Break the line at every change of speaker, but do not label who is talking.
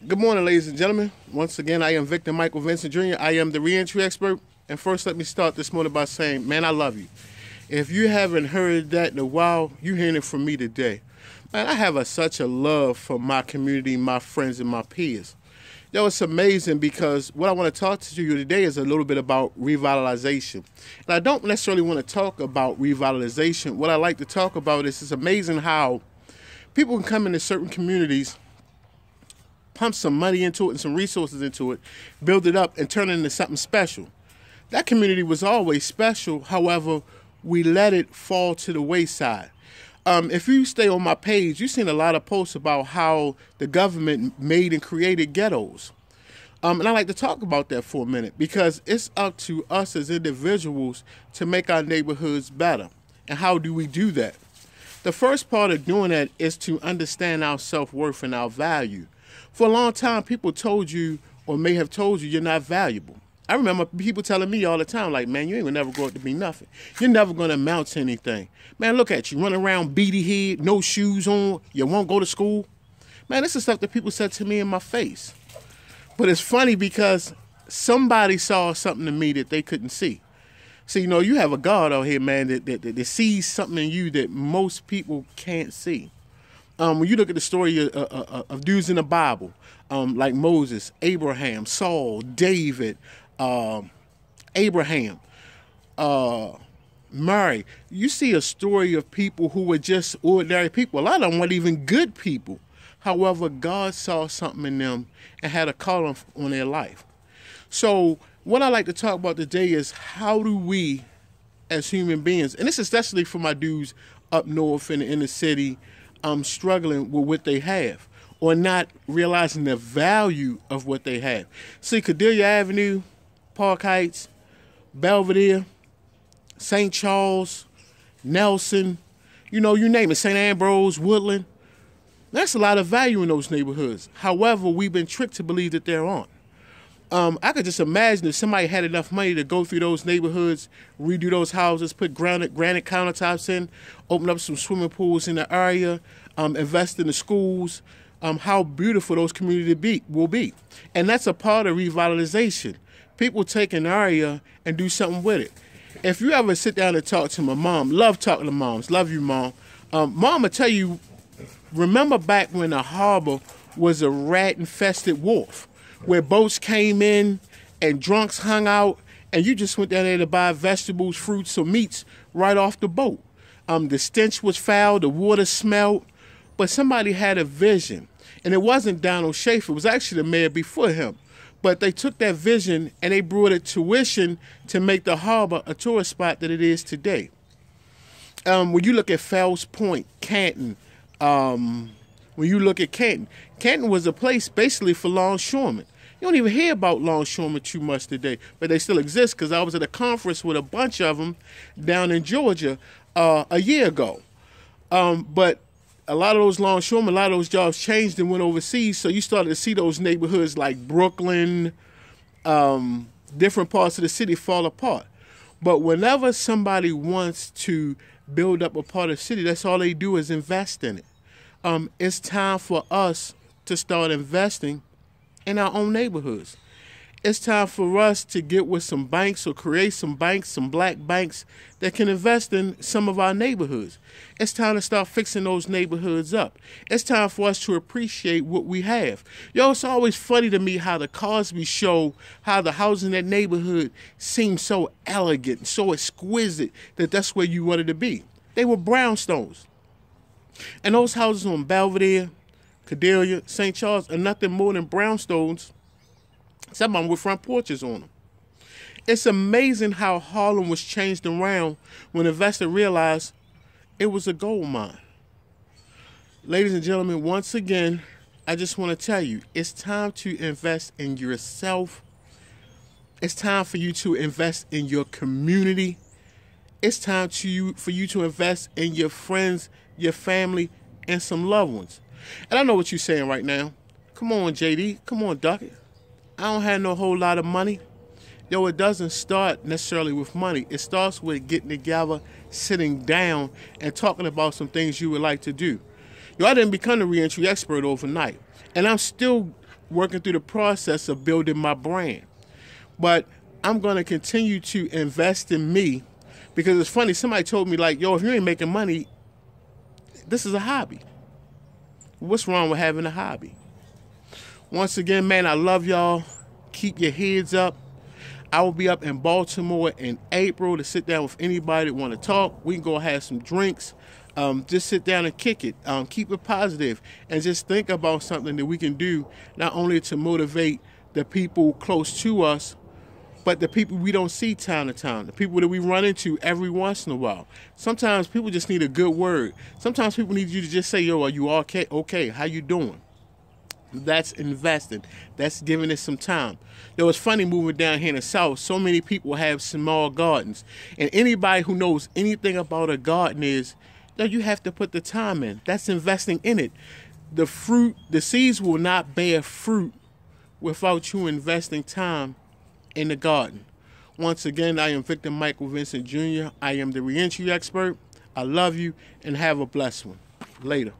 Good morning, ladies and gentlemen. Once again, I am Victor Michael Vincent Jr. I am the reentry expert. And first, let me start this morning by saying, man, I love you. If you haven't heard that in a while, you're hearing it from me today. Man, I have such a love for my community, my friends, and my peers. Yo, it's amazing because what I want to talk to you today is a little bit about revitalization. And I don't necessarily want to talk about revitalization. What I like to talk about is it's amazing how people can come into certain communities, pump some money into it and some resources into it, build it up, and turn it into something special. That community was always special. However, we let it fall to the wayside. If you stay on my page, you've seen a lot of posts about how the government made and created ghettos. And I like to talk about that for a minute because it's up to us as individuals to make our neighborhoods better. And how do we do that? The first part of doing that is to understand our self-worth and our value. For a long time, people told you or may have told you you're not valuable. I remember people telling me all the time, like, man, you ain't gonna never grow up to be nothing. You're never gonna amount to anything. Man, look at you, running around beady head, no shoes on, you won't go to school. Man, this is stuff that people said to me in my face. But it's funny because somebody saw something in me that they couldn't see. So, you know, you have a God out here, man, that sees something in you that most people can't see. When you look at the story of dudes in the Bible, like Moses, Abraham, Saul, David, Abraham, Mary, you see a story of people who were just ordinary people. A lot of them weren't even good people. However, God saw something in them and had a call on their life. So what I like to talk about today is how do we, as human beings, and this is especially for my dudes up north in the inner city, struggling with what they have or not realizing the value of what they have. See, Cordelia Avenue, Park Heights, Belvedere, St. Charles, Nelson, you know, you name it, St. Ambrose, Woodland. That's a lot of value in those neighborhoods. However, we've been tricked to believe that there aren't. I could just imagine if somebody had enough money to go through those neighborhoods, redo those houses, put granite countertops in, open up some swimming pools in the area, invest in the schools, how beautiful those communities will be. And that's a part of revitalization. People take an area and do something with it. If you ever sit down and talk to my mom, love talking to moms, love you, Mom. Mom will tell you, remember back when the harbor was a rat-infested wharf, where boats came in and drunks hung out, and you just went down there to buy vegetables, fruits, or meats right off the boat. The stench was foul, the water smelled, but somebody had a vision. And it wasn't Donald Schaefer, it was actually the mayor before him. But they took that vision and they brought it to fruition to make the harbor a tourist spot that it is today. When you look at Fells Point, Canton, when you look at Canton, Canton was a place basically for longshoremen. You don't even hear about longshoremen too much today, but they still exist because I was at a conference with a bunch of them down in Georgia a year ago. But a lot of those longshoremen, a lot of those jobs changed and went overseas, so you started to see those neighborhoods like Brooklyn, different parts of the city fall apart. But whenever somebody wants to build up a part of the city, that's all they do is invest in it. It's time for us to start investing in our own neighborhoods. It's time for us to get with some banks or create some banks, some black banks that can invest in some of our neighborhoods. It's time to start fixing those neighborhoods up. It's time for us to appreciate what we have. Yo, it's always funny to me how the Cosby Show, how the house in that neighborhood seems so elegant, so exquisite that that's where you wanted to be. They were brownstones. And those houses on Belvedere, Cordelia, St. Charles are nothing more than brownstones, some of them with front porches on them. It's amazing how Harlem was changed around when investors realized it was a gold mine. Ladies and gentlemen, once again, I just want to tell you, it's time to invest in yourself. It's time for you to invest in your community. It's time for you to invest in your friends, your family, and some loved ones. And I know what you're saying right now. Come on, JD. Come on, Duckett. I don't have no whole lot of money. Yo, it doesn't start necessarily with money. It starts with getting together, sitting down, and talking about some things you would like to do. Yo, I didn't become a reentry expert overnight. And I'm still working through the process of building my brand. But I'm going to continue to invest in me, because it's funny. Somebody told me, like, yo, if you ain't making money, this is a hobby. What's wrong with having a hobby? Once again, man, I love y'all. Keep your heads up. I will be up in Baltimore in April to sit down with anybody that want to talk. We can go have some drinks. Just sit down and kick it. Keep it positive, and just think about something that we can do, not only to motivate the people close to us, but the people we don't see time to time, the people that we run into every once in a while. Sometimes people just need a good word. Sometimes people need you to just say, yo, are you okay? Okay, how you doing? That's investing. That's giving it some time. It was funny moving down here in the South. So many people have small gardens. And anybody who knows anything about a garden is that you have to put the time in. That's investing in it. The seeds will not bear fruit without you investing time in the garden. Once again, I am Victor Michael Vincent Jr. I am the reentry expert. I love you, and have a blessed one. Later.